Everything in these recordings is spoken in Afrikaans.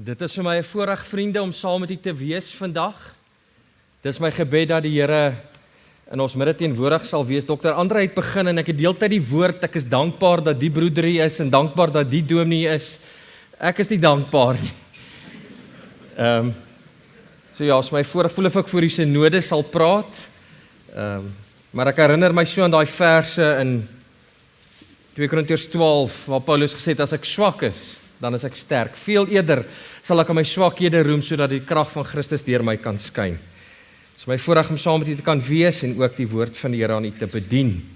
Dit is vir my 'n voorreg, vriende, om saam met u te wees vandag. Dit is my gebed dat die Here in ons midde teenwoordig sal wees. Dr. Andre het begin en ek het deeltyd die woord, ek is dankbaar dat die broeder hier is en dankbaar dat die dominee is. Ek is nie dankbaar nie. So ja, is my voorreg, voel of ek voor die synode sal praat. Maar ek herinner my so aan daai verse in 2 Korintiërs 12, waar Paulus gesê het, as ek swak is, dan is ek sterk. Veel eerder sal ek aan my swakhede roem, sodat die krag van Christus deur my kan skyn. Dit is my voorreg om saam met u te kan wees en ook die woord van die Here aan u te bedien.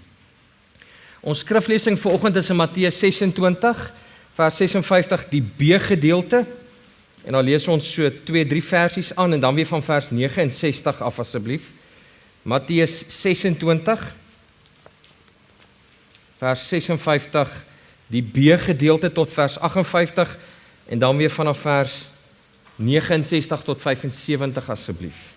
Ons skriflesing vanoggend is in Matteus 26, vers 56, die B-gedeelte. En dan lees ons so 2-3 versies aan en dan weer van vers 69 af asseblief. Matteus 26, vers 56, die B-gedeelte tot vers 58 en dan weer vanaf vers 69 tot 75 asseblief.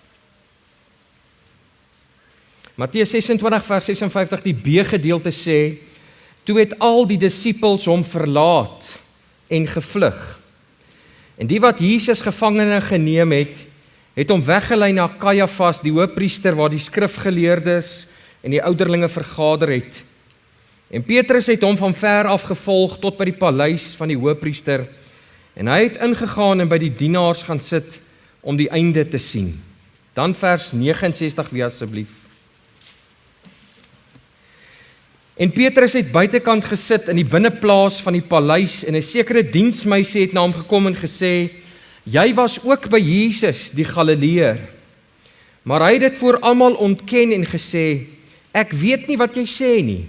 Matteus 26 vers 56, die B-gedeelte sê, toe het al die disippels hom verlaat en gevlug. En die wat Jesus gevangene geneem het, het hom weggelei na Kajafas, die hoofpriester, waar die skrifgeleerdes en die ouderlinge vergader het. En Petrus het hom van ver af gevolg tot by die paleis van die hoofpriester, en hy het ingegaan en by die dienaars gaan sit om die einde te sien. Dan vers 69 weer asseblief. En Petrus het buitekant gesit in die binneplaas van die paleis, en 'n sekere diensmeisie het na hom gekom en gesê, jy was ook by Jesus, die Galileër. Maar hy het dit voor almal ontken en gesê, ek weet nie wat jy sê nie.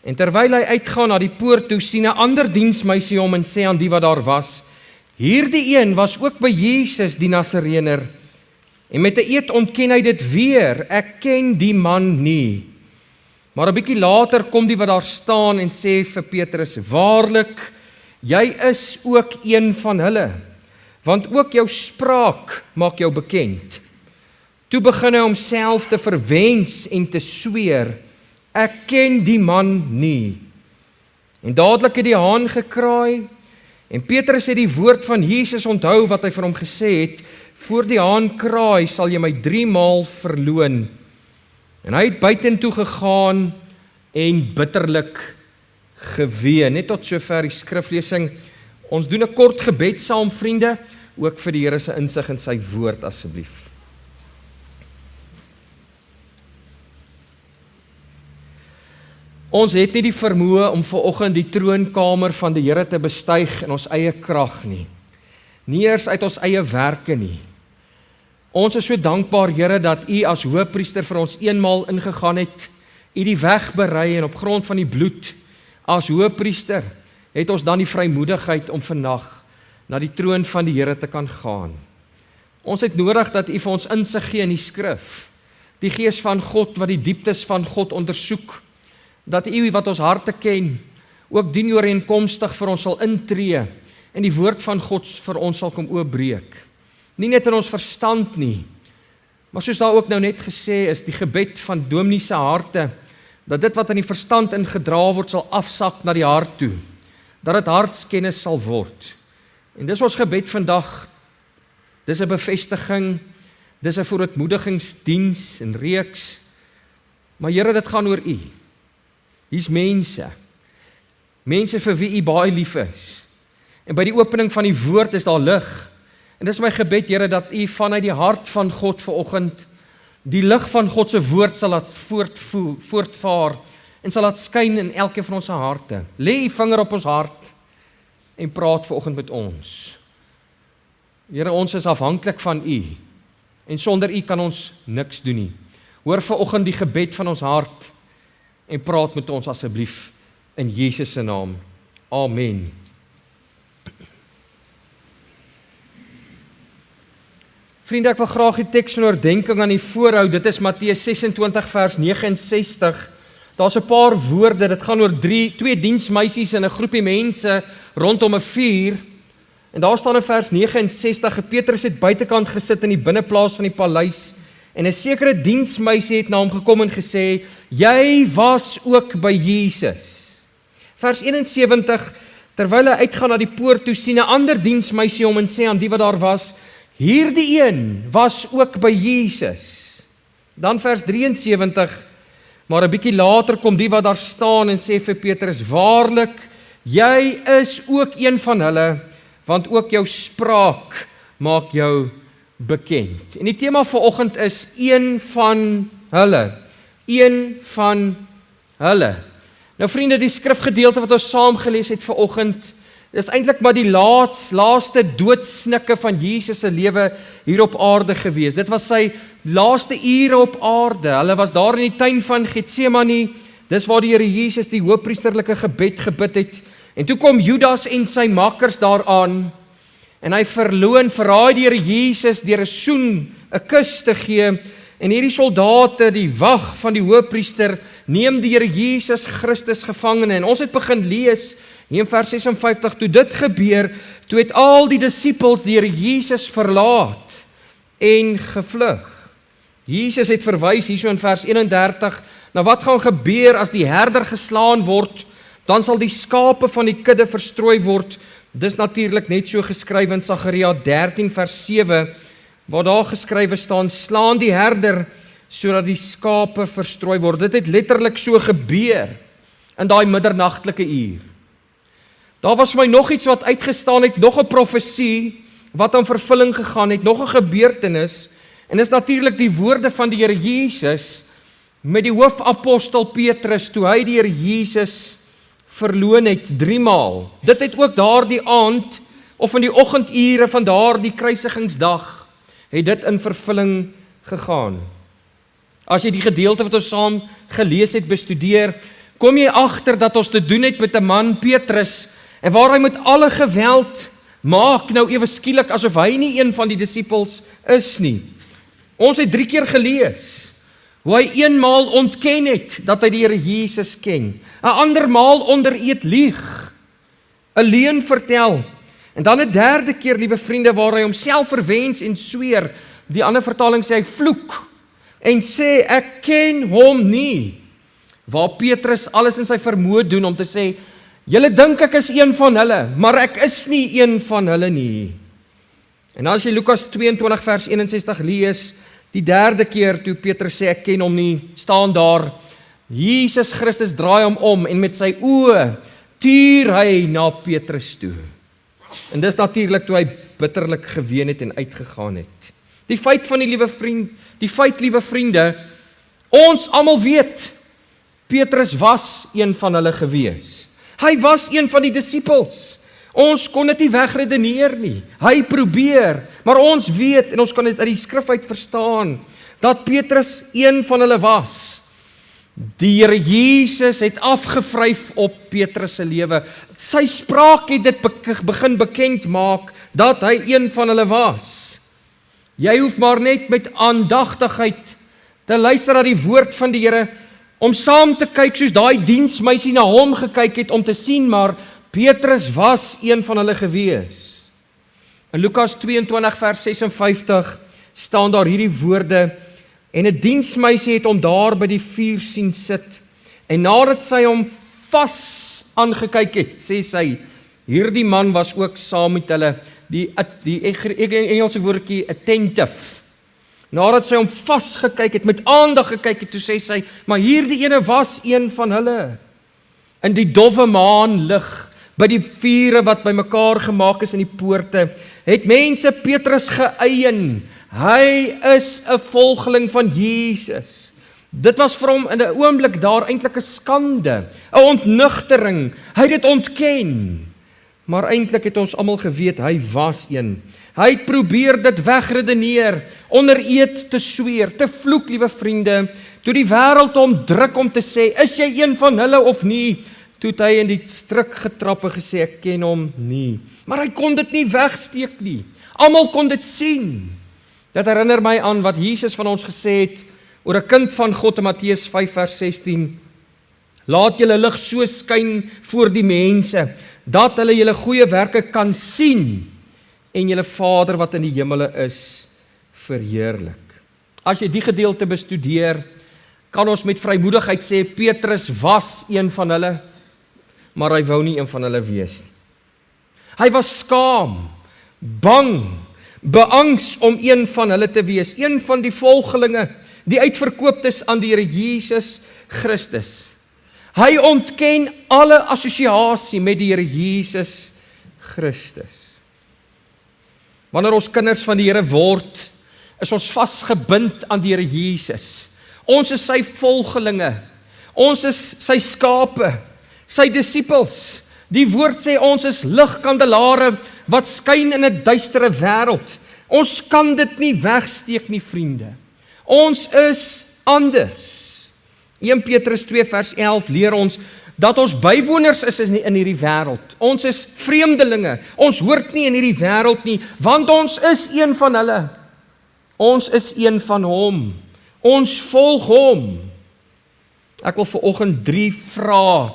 En terwyl hy uitgaan na die poort toe, sien 'n ander diensmeisie hom en sê aan die wat daar was, hierdie een was ook by Jesus die Nasareëner. En met 'n eed ontken hy dit weer, ek ken die man nie. Maar 'n bietjie later kom die wat daar staan en sê vir Petrus, waarlik, jy is ook een van hulle, want ook jou spraak maak jou bekend. Toe begin hy homself te verwens en te sweer, ek ken die man nie. En dadelik het die haan gekraai, en Petrus het die woord van Jesus onthou wat hy vir hom gesê het, voor die haan kraai sal jy my 3 maal verloon. En hy het buitentoe gegaan en bitterlik geween. Net tot sover die skriflesing. Ons doen 'n kort gebed saam, vriende, ook vir die Here se insig in sy woord asseblief. Ons het nie die vermoë om vanoggend die troonkamer van die Here te bestyg in ons eie krag nie. Nie eers uit ons eie werke nie. Ons is so dankbaar, Here, dat U as hoofpriester vir ons eenmaal ingegaan het, U die weg berei en op grond van die bloed as hoofpriester het ons dan die vrymoedigheid om vandag na die troon van die Here te kan gaan. Ons het nodig dat U vir ons insig gee in die skrif, die Gees van God wat die dieptes van God ondersoek, dat U wat ons harte ken, ook dienooreenkomstig vir ons sal intree en die woord van God vir ons sal kom oopbreek. Nie net in ons verstand nie, maar soos daar ook nou net gesê is, die gebed van dominee se harte, dat dit wat in die verstand ingedra word sal afsak na die hart toe, dat dit hartskennis sal word. En dis ons gebed vandag, dis 'n bevestiging, dis 'n vooruitmoedigingsdiens en reeks, maar Here, dit gaan oor U. Hier's mense vir wie U baie lief is. En by die opening van die woord is daar lig. En dis my gebed, Here, dat U vanuit die hart van God vanoggend die lig van God se woord sal laat voortvaar en sal laat skyn in elkeen van ons harte. Lê U vinger op ons hart en praat vanoggend met ons. Here, ons is afhanklik van U en sonder U kan ons niks doen nie. Hoor vanoggend die gebed van ons hart en praat met ons asseblief in Jesus se naam. Amen. Vriende, ek wil graag die teks in oordenking aan u voorhou. Dit is Matteus 26 vers 69. Daar's 'n paar woorde, dit gaan oor 2 diensmeisies en 'n groepie mense rondom 'n vuur. En daar staan in vers 69, Petrus het buitekant gesit in die binneplaas van die paleis, en 'n sekere diensmeisie het na hom gekom en gesê, jy was ook by Jesus. Vers 71, terwyl hy uitgaan na die poort toe, sien 'n ander diensmeisie hom en sê aan die wat daar was, hierdie een was ook by Jesus. Dan vers 73, maar 'n bietjie later kom die wat daar staan en sê vir Petrus, waarlik, jy is ook een van hulle, want ook jou spraak maak jou bekend. En die tema vanoggend is een van hulle. Een van hulle. Nou vriende, die skrifgedeelte wat ons saam gelees het vanoggend, is eintlik maar die laaste doodsnikke van Jesus se lewe hier op aarde gewees. Dit was sy laaste ure op aarde. Hulle was daar in die tuin van Getsemane. Dis waar die Here Jesus die hoëpriesterlike gebed gebid het. En toe kom Judas en sy makkers daaraan. En hy verraai die Here Jesus deur 'n soen, 'n kus te gee. En hierdie soldate, die wag van die hoëpriester, neem die Here Jesus Christus gevangene. En ons het begin lees hier in vers 56, toe dit gebeur, toe het al die disippels die Here Jesus verlaat en gevlug. Jesus het verwys hierso in vers 31, na wat gaan gebeur as die herder geslaan word, dan sal die skape van die kudde verstrooi word. Dis natuurlik net so geskryf in Sagaria 13 vers 7, waar daar geskrywe staan, slaan die herder, sodat die skape verstrooi word. Dit het letterlik so gebeur, in daai middernagtelike uur. Daar was vir my nog iets wat uitgestaan het, nog 'n profesie, wat aan vervulling gegaan het, nog 'n gebeurtenis, en is natuurlik die woorde van die Here Jesus, met die hoofapostel Petrus, toe hy die Here Jesus verloon het 3 maal. Dit het ook daardie aand, of in die oggendure van daardie kruisigingsdag, het dit in vervulling gegaan. As jy die gedeelte wat ons saam gelees het bestudeer, kom jy agter dat ons te doen het met 'n man, Petrus, en waar hy met alle geweld maak nou ewe skielik asof hy nie een van die disippels is nie. Ons het 3 keer gelees hoe hy eenmaal ontken het dat hy die Here Jesus ken, 'n ander maal onder eed lieg, 'n leuen vertel, en dan 'n derde keer, liewe vriende, waar hy homself verwens en sweer. Die ander vertaling sê hy vloek en sê ek ken hom nie. Waar Petrus alles in sy vermoë doen om te sê, julle dink ek is een van hulle, maar ek is nie een van hulle nie. En as jy Lukas 22 vers 61 lees, die derde keer toe Petrus sê ek ken hom nie, staan daar, Jesus Christus draai hom om en met sy oë tuur hy na Petrus toe. En dis natuurlik toe hy bitterlik geween het en uitgegaan het. Die feit, liewe vriende, ons almal weet, Petrus was een van hulle gewees. Hy was een van die disippels. Ons kon dit nie wegredeneer nie. Hy probeer, maar ons weet, en ons kan dit uit die skrif uit verstaan, dat Petrus een van hulle was. Die Here Jesus het afgevryf op Petrus se lewe. Sy spraak het dit begin bekend maak, dat hy een van hulle was. Jy hoef maar net met aandagtigheid te luister na die woord van die Here, om saam te kyk soos daai diensmeisie na hom gekyk het, om te sien, maar Petrus was een van hulle gewees. In Lukas 22 vers 56 staan daar hierdie woorde, en 'n diensmeisie het hom daar by die vuur sien sit, en nadat sy hom vas aangekyk het, sê sy, hierdie man was ook saam met hulle, die Engelse woordjie attentive. Nadat sy hom vasgekyk het, met aandag gekyk het, toe sê sy, maar hierdie ene was een van hulle. In die dowwe maanlig, by die vure wat bymekaar gemaak is in die poorte, het mense Petrus geëien. Hy is 'n volgeling van Jesus. Dit was vir hom in 'n oomblik daar eintlik 'n skande, 'n ontnugtering. Hy het dit ontken. Maar eintlik het ons almal geweet, hy was een. Hy het probeer dit wegredeneer, onder eed te sweer, te vloek, liewe vriende, toe die wêreld hom druk om te sê, is jy een van hulle of nie? Toe het hy in die struik getrap en gesê, ek ken hom nie. Maar hy kon dit nie wegsteek nie. Almal kon dit sien. Dit herinner my aan wat Jesus van ons gesê het oor 'n kind van God in Matteus 5 vers 16. Laat julle lig so skyn voor die mense, dat hulle julle goeie werke kan sien en julle Vader wat in die hemele is, verheerlik. As jy die gedeelte bestudeer, kan ons met vrymoedigheid sê, Petrus was een van hulle, maar hy wou nie een van hulle wees nie. Hy was skaam, bang, beangs om een van hulle te wees, een van die volgelinge, die uitverkoop is aan die Here Jesus Christus. Hy ontken alle assosiasie met die Here Jesus Christus. Wanneer ons kinders van die Here word, is ons vasgebind aan die Here Jesus. Ons is sy volgelinge, ons is sy skape, sy disippels. Die woord sê ons is ligkandelare wat skyn in 'n duistere wêreld. Ons kan dit nie wegsteek nie, vriende. Ons is anders. 1 Petrus 2 vers 11 leer ons dat ons bywoners is in hierdie wêreld. Ons is vreemdelinge. Ons hoort nie in hierdie wêreld nie, want ons is een van hulle. Ons is een van hom. Ons volg hom. Ek wil vanoggend 3 vrae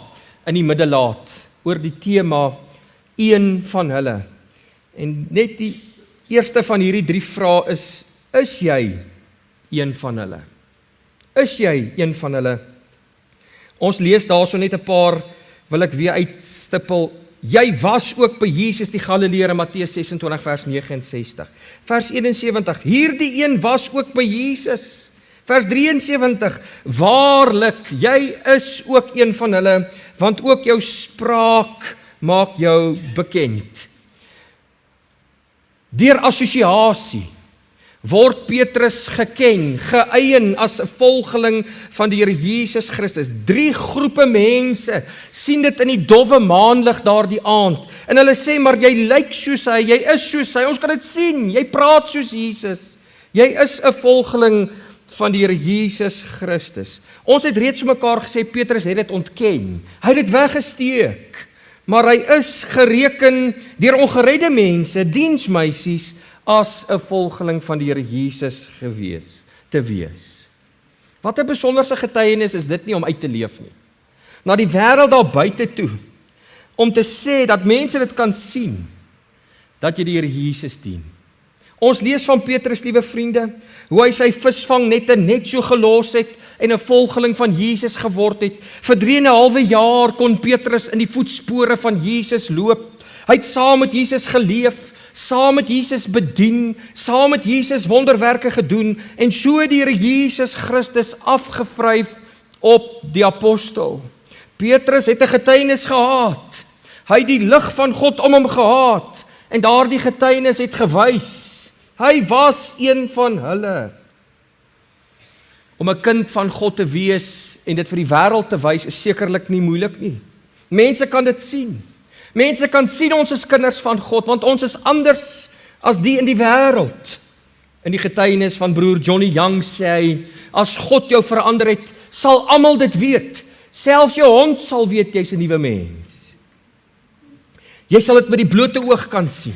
in die middel laat oor die tema een van hulle. En net die eerste van hierdie 3 vrae is jy een van hulle? Is jy een van hulle? Ons lees daarso net 'n paar, wil ek weer uitstippel. Jy was ook by Jesus die Galileër, Matteus 26 vers 69. Vers 71, hierdie een was ook by Jesus. Vers 73, waarlik, jy is ook een van hulle, want ook jou spraak maak jou bekend. Deur assosiasie word Petrus geken, geëien as 'n volgeling van die Here Jesus Christus. 3 groepe mense sien dit in die dowwe maanlig daardie aand. En hulle sê, maar jy lyk soos hy, jy is soos hy, ons kan dit sien, jy praat soos Jesus. Jy is 'n volgeling van die Here Jesus Christus. Ons het reeds vir mekaar gesê, Petrus het dit ontken. Hy het dit weggesteek. Maar hy is gereken deur ongeredde mense, diensmeisies, as 'n volgeling van die Here Jesus te wees. Wat 'n besonderse getuienis is dit nie om uit te leef nie. Na die wêreld daar buite toe, om te sê dat mense dit kan sien, dat jy die Here Jesus dien. Ons lees van Petrus, liewe vriende, hoe hy sy visvangnette net so gelos het en 'n volgeling van Jesus geword het. Vir 3,5 jaar kon Petrus in die voetspore van Jesus loop. Hy het saam met Jesus geleef, saam met Jesus bedien, saam met Jesus wonderwerke gedoen en so die Here Jesus Christus afgevryf op die apostel. Petrus het 'n getuienis gehad. Hy het die lig van God om hom gehad en daardie getuienis het gewys. Hy was een van hulle. Om 'n kind van God te wees en dit vir die wêreld te wys is sekerlik nie moeilik nie. Mense kan dit sien. Mense kan sien ons is kinders van God, want ons is anders as die in die wêreld. In die getuienis van broer Johnny Young sê hy, as God jou verander het, sal almal dit weet. Selfs jou hond sal weet jy's 'n nuwe mens. Jy sal dit met die blote oog kan sien.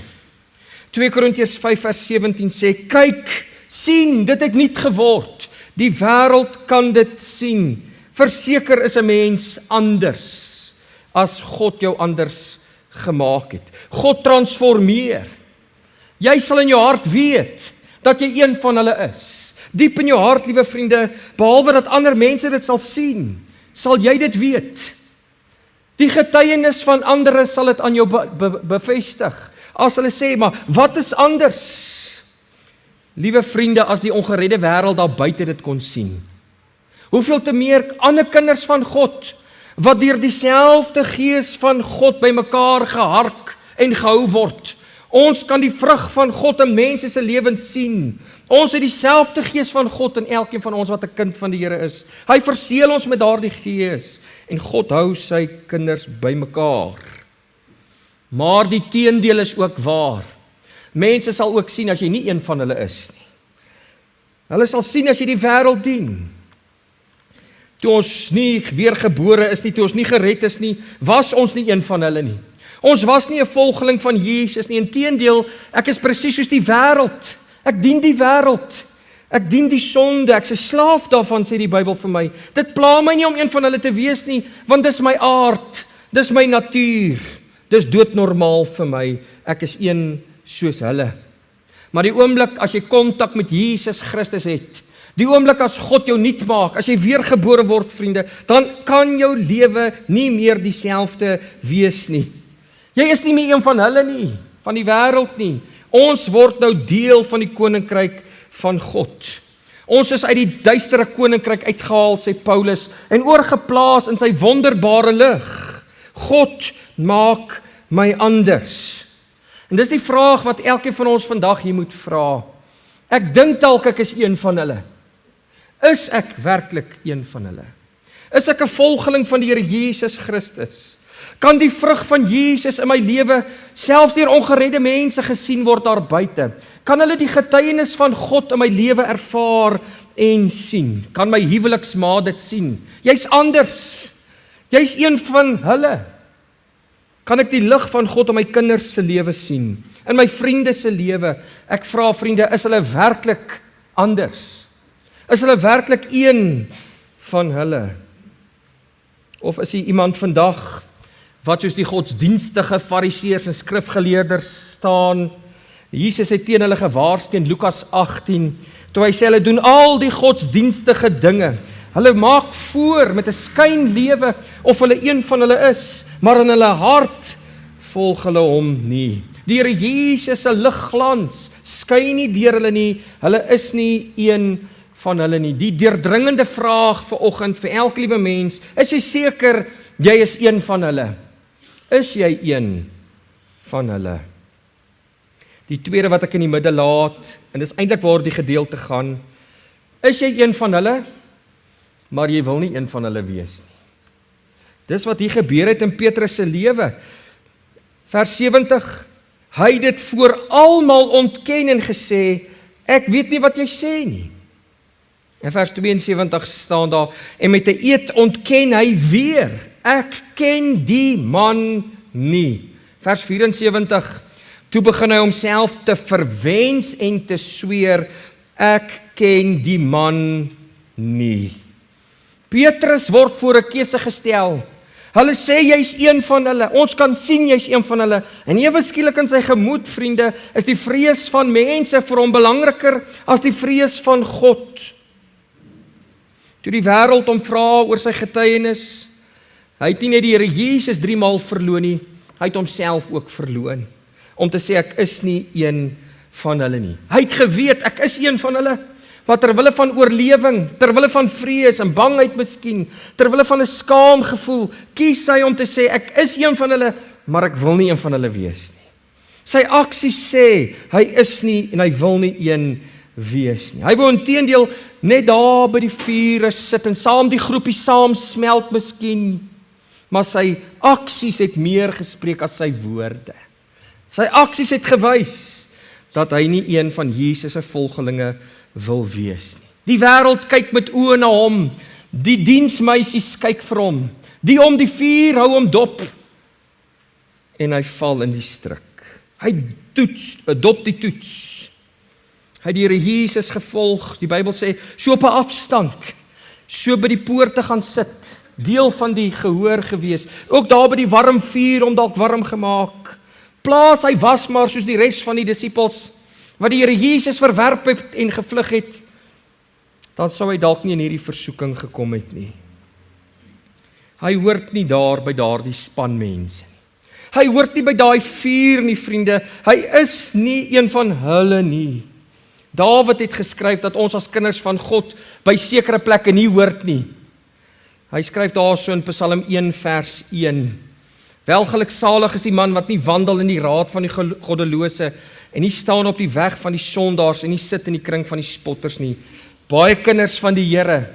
2 Korintiërs 5 vers 17 sê, kyk, sien, dit het nuut geword. Die wêreld kan dit sien. Verseker is 'n mens anders as God jou anders gemaak het. God transformeer. Jy sal in jou hart weet dat jy een van hulle is. Diep in jou hart, liewe vriende, behalwe dat ander mense dit sal sien, sal jy dit weet. Die getuienis van ander sal dit aan jou bevestig. As hulle sê, maar wat is anders? Liewe vriende, as die ongeredde wêreld daar buite dit kon sien. Hoeveel te meer ander kinders van God, wat deur dieselfde gees van God by mekaar gehark en gehou word. Ons kan die vrug van God in mense se lewens sien. Ons het dieselfde gees van God in elkeen van ons wat 'n kind van die Here is. Hy verseël ons met daardie gees en God hou sy kinders by mekaar. Maar die teendeel is ook waar. Mense sal ook sien as jy nie een van hulle is nie. Hulle sal sien as jy die wêreld dien. Toe ons nie weergebore is nie, toe ons nie gered is nie, was ons nie een van hulle nie. Ons was nie 'n volgeling van Jesus nie, inteendeel, ek is presies soos die wêreld. Ek dien die wêreld. Ek dien die sonde, ek's 'n slaaf daarvan, sê die Bybel vir my. Dit pla my nie om een van hulle te wees nie, want dis my aard, dis my natuur. Dis doodnormaal vir my, ek is een soos hulle. Maar die oomblik as jy kontak met Jesus Christus het, die oomblik as God jou nuut maak, as jy weergebore word, vriende, dan kan jou lewe nie meer dieselfde wees nie. Jy is nie meer een van hulle nie, van die wêreld nie. Ons word nou deel van die koninkryk van God. Ons is uit die duistere koninkryk uitgehaal, sê Paulus, en oorgeplaas in sy wonderbare lig. God maak my anders. En dis die vraag wat elkeen van ons vandag hier moet vra. Ek dink dalk ek is een van hulle. Is ek werklik een van hulle? Is ek 'n volgeling van die Here Jesus Christus? Kan die vrug van Jesus in my lewe selfs deur ongeredde mense gesien word daar buite? Kan hulle die getuienis van God in my lewe ervaar en sien? Kan my huweliksmaat dit sien? Jy's anders. Jy's een van hulle. Kan ek die lig van God in my kinders se lewe sien? In my vriende se lewe? Ek vra vriende, is hulle werklik anders? Is hulle werklik een van hulle? Of is hier iemand vandag wat soos die godsdienstige fariseërs en skrifgeleerders staan? Jesus het teen hulle gewaarsku in Lukas 18, toe hy sê hulle doen al die godsdienstige dinge. Hulle maak voor met 'n skynlewe of hulle een van hulle is, maar in hulle hart volg hulle hom nie. Die Here Jesus se ligglans skyn nie deur hulle nie. Hulle is nie een van hulle nie. Die deurdringende vraag vanoggend vir elke liewe mens, is jy seker jy is een van hulle? Is jy een van hulle? Die tweede wat ek in die midde laat, en dis eintlik waar die gedeelte gaan, is jy een van hulle, maar jy wil nie een van hulle wees nie. Dis wat hier gebeur het in Petrus se lewe. Vers 70, hy het dit voor almal ontken en gesê, ek weet nie wat jy sê nie. In vers 72 staan daar, en met 'n eed ontken hy weer, ek ken die man nie. Vers 74, toe begin hy homself te verwens en te sweer, ek ken die man nie. Petrus word voor 'n keuse gestel. Hulle sê jy's een van hulle, ons kan sien jy's een van hulle, en ewe skielik in sy gemoed, vriende, is die vrees van mense vir hom belangriker as die vrees van God. Toe die wêreld hom vra oor sy getuienis, hy het nie net die Here Jesus 3 maal verloon nie, hy het homself ook verloon, om te sê ek is nie een van hulle nie. Hy het geweet, ek is een van hulle, maar terwille van oorlewing, terwille van vrees en bangheid miskien, terwille van 'n skaamgevoel, kies hy om te sê, ek is een van hulle, maar ek wil nie een van hulle wees nie. Sy aksies sê, hy is nie en hy wil nie een wees nie. Hy wou inteendeel net daar by die vure sit en saam die groepie saam smelt miskien, maar sy aksies het meer gespreek as sy woorde. Sy aksies het gewys dat hy nie een van Jesus se volgelinge wil wees nie. Die wêreld kyk met oë na hom, die diensmeisies kyk vir hom, die om die vuur hou hom dop, en hy val in die struik. Hy dop die toets. Hy het die Here Jesus gevolg, die Bybel sê, so op 'n afstand, so by die poorte gaan sit, deel van die gehoor gewees, ook daar by die warm vuur om dalk warm gemaak. Plaas hy was maar soos die res van die disippels, wat die Here Jesus verwerp het en gevlug het, dan sou hy dalk nie in hierdie versoeking gekom het nie. Hy hoort nie daar by daardie span mense nie. Hy hoort nie by daai vuur nie, vriende. Hy is nie een van hulle nie. Dawid het geskryf dat ons as kinders van God by sekere plekke nie hoort nie. Hy skryf daarso in Psalm 1 vers 1. Welgeluksalig is die man wat nie wandel in die raad van die goddelose en nie staan op die weg van die sondaars en nie sit in die kring van die spotters nie. Baie kinders van die Here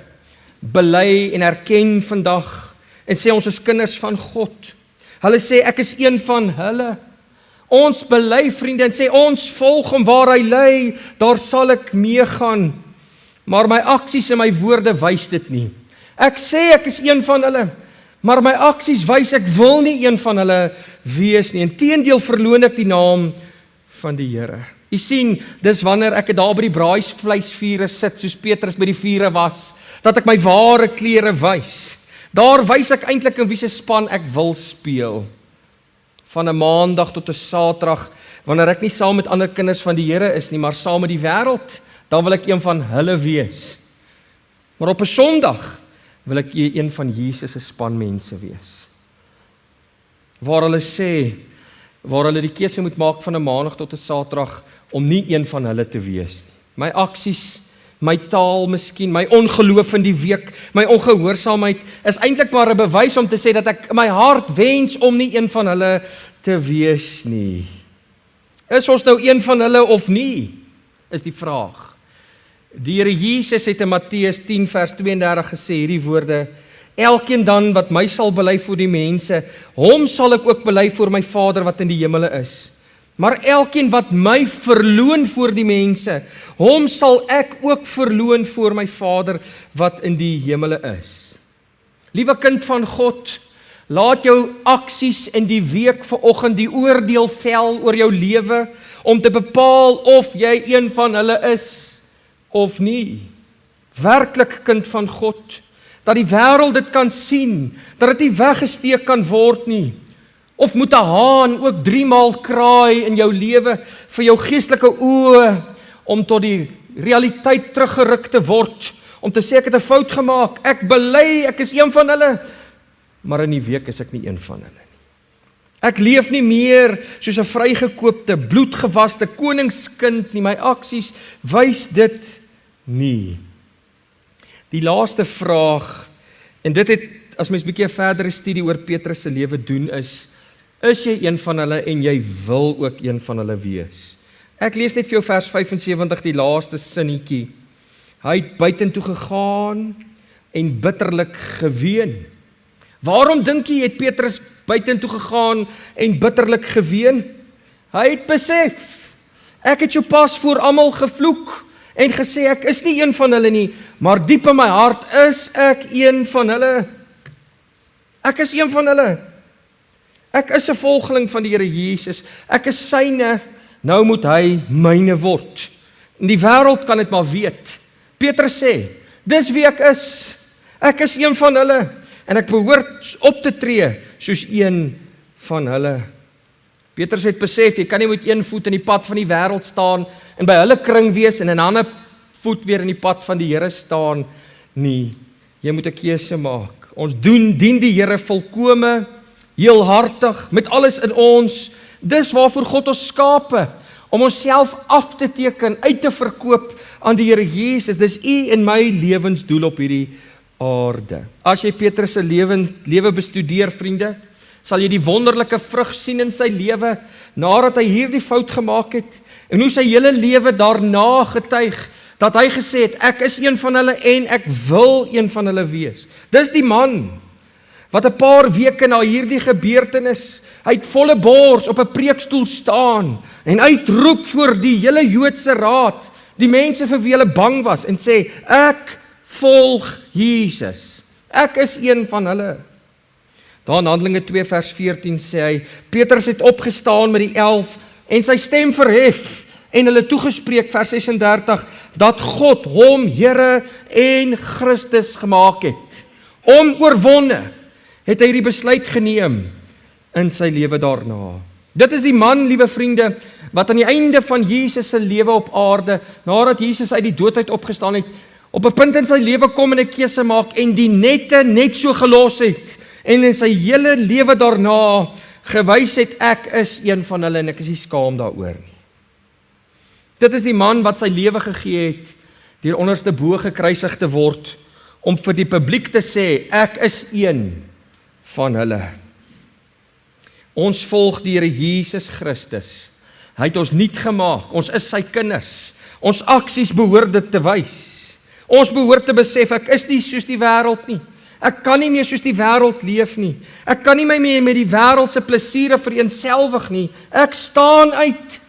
bely en erken vandag en sê ons is kinders van God. Hulle sê ek is een van hulle. Ons bely, vriende, en sê ons volg hom waar hy lei, daar sal ek meegaan. Maar my aksies en my woorde wys dit nie. Ek sê ek is een van hulle, maar my aksies wys ek wil nie een van hulle wees nie. Inteendeel verloon ek die naam van die Here. U sien, dis wanneer ek daar by die braaivleisvure sit, soos Petrus by die vure was, dat ek my ware klere wys. Daar wys ek eintlik in wie se span ek wil speel. Van 'n maandag tot 'n Saterdag, wanneer ek nie saam met ander kinders van die Here is nie, maar saam met die wêreld, dan wil ek een van hulle wees. Maar op 'n Sondag wil ek een van Jesus se span mense wees. Waar hulle sê, waar hulle die keuse moet maak van 'n Maandag tot 'n Saterdag om nie een van hulle te wees nie. My aksies, my taal miskien, my ongeloof in die week, my ongehoorsaamheid is eintlik maar 'n bewys om te sê dat ek in my hart wens om nie een van hulle te wees nie. Is ons nou een van hulle of nie? Is die vraag. Die Here Jesus het in Matteus 10 vers 32 gesê hierdie woorde: Elkeen dan wat my sal bely voor die mense, hom sal ek ook bely voor my Vader wat in die hemele is. Maar elkeen wat my verloon voor die mense, hom sal ek ook verloon voor my Vader wat in die hemele is. Liewe kind van God, laat jou aksies in die week vanoggend die oordeel vel oor jou lewe om te bepaal of jy een van hulle is of nie. Werklik kind van God, dat die wêreld dit kan sien, dat dit nie weggesteek kan word nie. Of moet 'n haan ook 3 maal kraai in jou lewe vir jou geestelike oë om tot die realiteit teruggeruk te word, om te sê ek het 'n fout gemaak, ek bely, ek is een van hulle, maar in die week is ek nie een van hulle nie. Ek leef nie meer soos 'n vrygekoopte, bloedgewaste koningskind nie, my aksies wys dit nie. Die laaste vraag, en dit het, as mens 'n bietjie 'n verdere studie oor Petrus se lewe doen is jy een van hulle en jy wil ook een van hulle wees? Ek lees net vir jou vers 75, die laaste sinnetjie. Hy het buitentoe gegaan en bitterlik geween. Waarom dink jy het Petrus buitentoe gegaan en bitterlik geween? Hy het besef, ek het jou pas voor almal gevloek en gesê ek is nie een van hulle nie, maar diep in my hart is ek een van hulle. Ek is een van hulle. Ek is 'n volgeling van die Here Jesus. Ek is syne, nou moet hy myne word. En die wêreld kan dit maar weet. Petrus sê, dis wie ek is. Ek is een van hulle en ek behoort op te tree soos een van hulle. Petrus het besef, jy kan nie met een voet in die pad van die wêreld staan en by hulle kring wees en 'n ander voet weer in die pad van die Here staan nie. Jy moet 'n keuse maak. Ons dien die Here volkome, heelhartig, met alles in ons. Dis waarvoor God ons skape, om onsself af te teken, uit te verkoop aan die Here Jesus. Dis u en my lewensdoel op hierdie aarde. As jy Petrus se lewe bestudeer, vriende, sal jy die wonderlike vrug sien in sy lewe, nadat hy hierdie fout gemaak het, en hoe sy hele lewe daarna getuig, dat hy gesê het, ek is een van hulle en ek wil een van hulle wees. Dis die man, wat 'n paar weke na hierdie gebeurtenis, hy het volle bors op 'n preekstoel staan, en uitroep voor die hele Joodse raad, die mense vir wie hulle bang was, en sê, ek volg Jesus. Ek is een van hulle. Daar in Handelinge 2 vers 14 sê hy, Petrus het opgestaan met die 11 en sy stem verhef en hulle toegespreek, vers 36, dat God hom Here en Christus gemaak het. Onoorwonne het hy die besluit geneem in sy lewe daarna. Dit is die man, liewe vriende, wat aan die einde van Jesus se lewe op aarde, nadat Jesus uit die dood uit opgestaan het, op 'n punt in sy lewe kom en 'n keuse maak en die nette net so gelos het en in sy hele lewe daarna gewys het, ek is een van hulle en ek is nie skaam daaroor nie. Dit is die man wat sy lewe gegee het deur onderste bo gekruisig te word om vir die publiek te sê, ek is een van hulle. Ons volg die Here Jesus Christus. Hy het ons nuut gemaak. Ons is sy kinders. Ons aksies behoort dit te wys. Ons behoort te besef, ek is nie soos die wêreld nie. Ek kan nie meer soos die wêreld leef nie. Ek kan nie my meer met die wêreld se plesiere vereenselwig nie. Ek staan uit.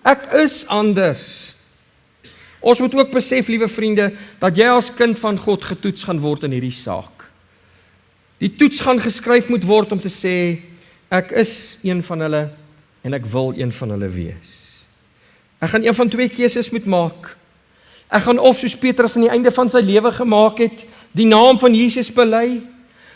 Ek is anders. Ons moet ook besef, liewe vriende, dat jy as kind van God getoets gaan word in hierdie saak. Die toets gaan geskryf moet word om te sê, ek is een van hulle en ek wil een van hulle wees. Ek gaan een van twee keuses moet maak. Ek gaan of soos Petrus aan die einde van sy lewe gemaak het, die naam van Jesus bely,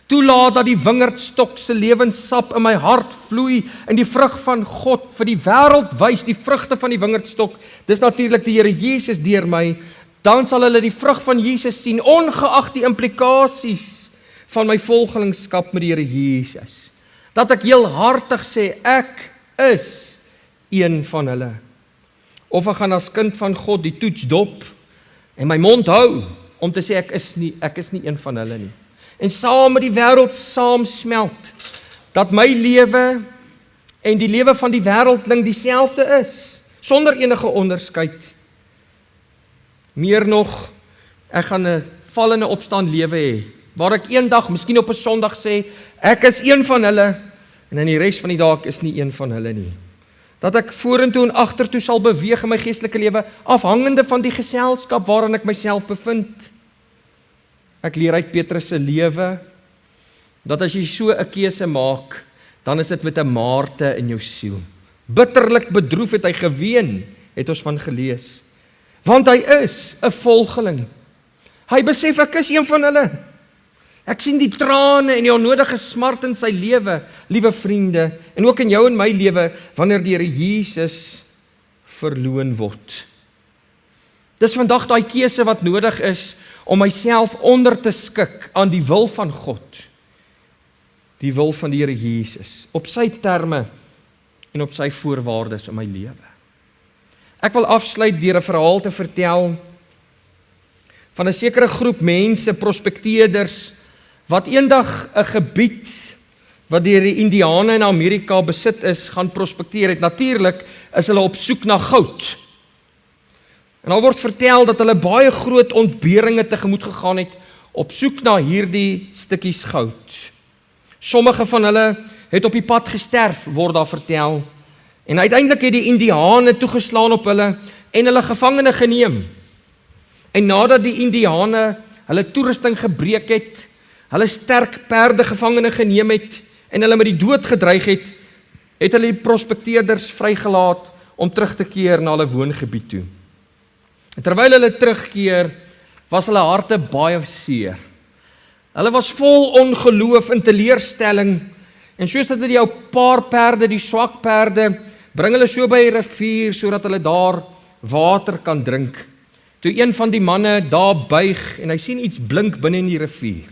toelaat dat die wingerdstok se lewenssap in my hart vloei en die vrug van God vir die wêreld wys, die vrugte van die wingerdstok, dis natuurlik die Here Jesus deur my, dan sal hulle die vrug van Jesus sien, ongeag die implikasies van my volgelingskap met die Here Jesus. Dat ek heel hartig sê, ek is een van hulle. Of ek gaan as kind van God die toets dop en my mond hou om te sê ek is nie een van hulle nie. En saam met die wêreld saamsmelt, dat my lewe en die lewe van die wêreldling dieselfde is, sonder enige onderskeid. Meer nog, ek gaan 'n val en 'n opstaan lewe hê, waar ek eendag, miskien op 'n Sondag sê, ek is een van hulle, en in die res van die dag is nie een van hulle nie. Dat ek vorentoe en agtertoe sal beweeg in my geestelike lewe, afhangende van die geselskap waarin ek myself bevind. Ek leer uit Petrus se lewe, dat as jy so 'n keuse maak, dan is dit met 'n maarte in jou siel. Bitterlik bedroef het hy geween, het ons van gelees. Want hy is 'n volgeling. Hy besef ek is een van hulle. Ek sien die trane en die onnodige smart in sy lewe, liewe vriende, en ook in jou en my lewe, wanneer die Here Jesus verloon word. Dis vandag daai keuse wat nodig is, om myself onder te skik aan die wil van God. Die wil van die Here Jesus, op sy terme en op sy voorwaardes in my lewe. Ek wil afsluit deur 'n verhaal te vertel van 'n sekere groep mense, prospekteerders, wat eendag 'n gebied wat deur die Indiane in Amerika besit is, gaan prospekteer het. Natuurlik is hulle op soek na goud. En al word vertel dat hulle baie groot ontberinge tegemoet gegaan het op soek na hierdie stukkies goud. Sommige van hulle het op die pad gesterf, word daar vertel. En uiteindelik het die Indiane toegeslaan op hulle en hulle gevangene geneem. En nadat die Indiane hulle toerusting gebreek het, hulle sterk perde gevangene geneem het en hulle met die dood gedreig het, het hulle die prospekteerders vrygelaat om terug te keer na hulle woongebied toe. En terwyl hulle terugkeer, was hulle harte baie seer. Hulle was vol ongeloof en teleurstelling, en soos dat die ou paar perde, die swak perde, bring hulle so by 'n rivier, sodat hulle daar water kan drink. Toe een van die manne daar buig, en hy sien iets blink binne in die rivier.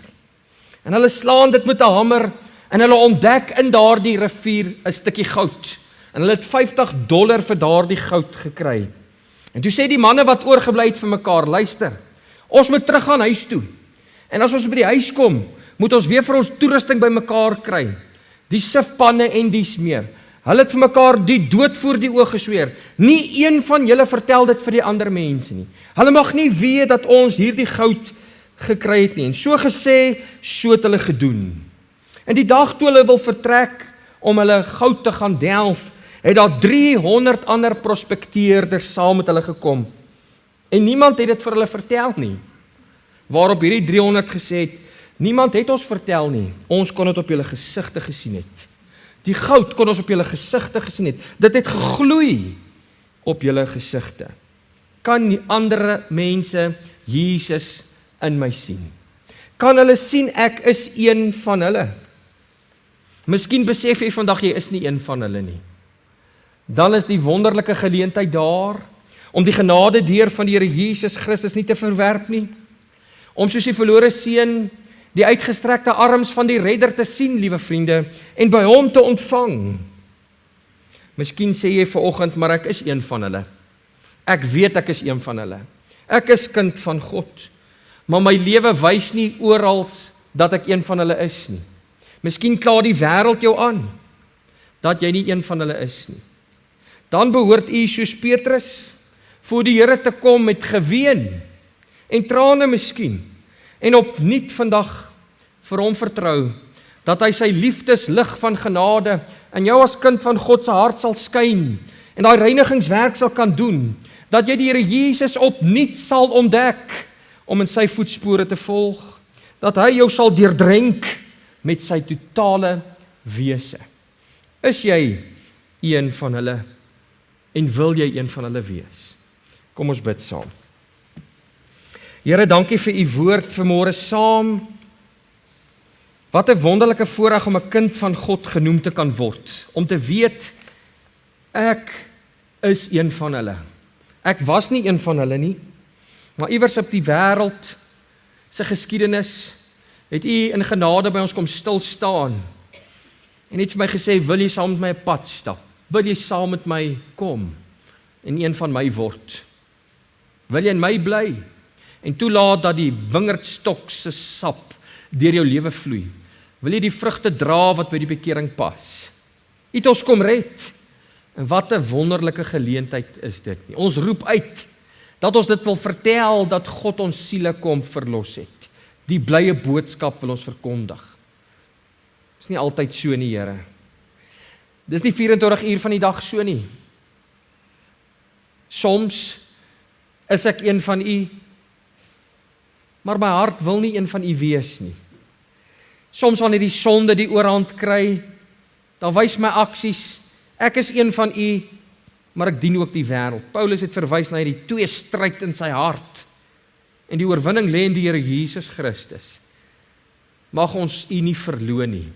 En hulle slaan dit met 'n hamer, en hulle ontdek in daardie rivier 'n stukkie goud. En hulle het $50 vir daardie goud gekry. En toe sê die manne wat oorgebly het vir mekaar, luister, ons moet terug gaan huis toe. En as ons by die huis kom, moet ons weer vir ons toerusting by mekaar kry. Die sifpanne en dies meer. Hulle het vir mekaar die dood voor die oë gesweer. Nie een van julle vertel dit vir die ander mense nie. Hulle mag nie weet dat ons hierdie goud gekry het nie. En so gesê, so het hulle gedoen. En die dag toe hulle wil vertrek om hulle goud te gaan delf, het daar 300 ander prospekteerders saam met hulle gekom. En niemand het dit vir hulle vertel nie. Waarop hierdie 300 gesê het, niemand het ons vertel nie, ons kon dit op julle gesigte gesien het. Die goud kon ons op julle gesigte gesien het, dit het gegloei op julle gesigte. Kan die ander mense Jesus in my sien? Kan hulle sien ek is een van hulle? Miskien besef jy vandag jy is nie een van hulle nie. Dan is die wonderlike geleentheid daar, om die genade deur van die Here Jesus Christus nie te verwerp nie, om soos die verlore seun die uitgestrekte arms van die redder te sien, liewe vriende, en by hom te ontvang. Miskien sê jy vanoggend, maar ek is een van hulle. Ek weet ek is een van hulle. Ek is kind van God, maar my lewe wys nie oral dat ek een van hulle is nie. Miskien kla die wêreld jou aan, dat jy nie een van hulle is nie. Dan behoort u soos Petrus voor die Here te kom met geween en trane miskien, en opnuut vandag vir hom vertrou, dat hy sy liefdeslig van genade in jou as kind van God se hart sal skyn, en daai reinigingswerk sal kan doen, dat jy die Here Jesus opnuut sal ontdek, om in sy voetspore te volg, dat hy jou sal deurdrenk met sy totale wese. Is jy een van hulle, en wil jy een van hulle wees? Kom ons bid saam. Here, dankie vir u woord vanmôre saam. Wat 'n wonderlike voorreg om 'n kind van God genoem te kan word, om te weet, ek is een van hulle. Ek was nie een van hulle nie, maar iewers op die wêreld se geskiedenis het u in genade by ons kom stil staan, en het vir my gesê, wil jy saam met my 'n pad stap? Wil jy saam met my kom en een van my word? Wil jy in my bly en toelaat dat die wingerdstok se sap deur jou lewe vloei? Wil jy die vrugte dra wat by die bekering pas? U het ons kom red. En wat 'n wonderlike geleentheid is dit nie. Ons roep uit dat ons dit wil vertel dat God ons siele kom verlos het. Die blye boodskap wil ons verkondig. Dis nie altyd so nie, Here. Dis nie 24 uur van die dag so nie. Soms is ek een van u, maar my hart wil nie een van u wees nie. Soms wanneer die sonde die oorhand kry, dan wys my aksies, ek is een van u, maar ek dien ook die wêreld. Paulus het verwys na hierdie twee stryd in sy hart. En die oorwinning lê in die Here Jesus Christus. Mag ons u nie verloon nie.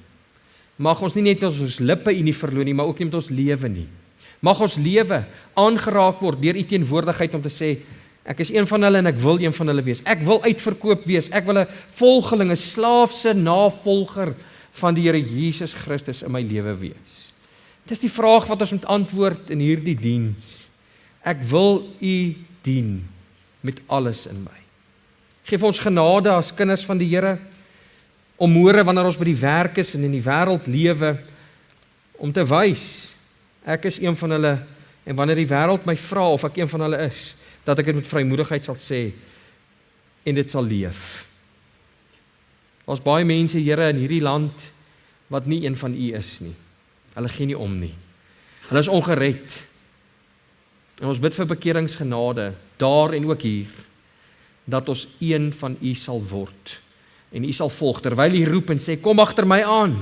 Mag ons nie net met ons lippe u nie verloon nie, maar ook nie met ons lewe nie. Mag ons lewe aangeraak word deur u teenwoordigheid om te sê, ek is een van hulle en ek wil een van hulle wees. Ek wil uitverkoop wees. Ek wil 'n volgeling, 'n slaafse navolger van die Here Jesus Christus in my lewe wees. Dit is die vraag wat ons moet antwoord in hierdie diens. Ek wil u dien met alles in my. Geef ons genade as kinders van die Here, om môre wanneer ons by die werk is en in die wêreld lewe, om te wys, ek is een van hulle, en wanneer die wêreld my vra of ek een van hulle is, dat ek dit met vrymoedigheid sal sê, en dit sal leef. Daar's baie mense, Here, in hierdie land, wat nie een van u is nie. Hulle gee nie om nie. Hulle is ongered. En ons bid vir bekeringsgenade, daar en ook hier, dat ons een van u sal word, en u sal volg, terwyl u roep en sê, kom agter my aan,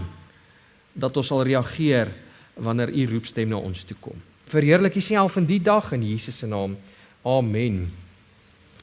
dat ons sal reageer, wanneer u roepstem na ons toe kom. Verheerlik u self in die dag, in Jesus se naam. Amen.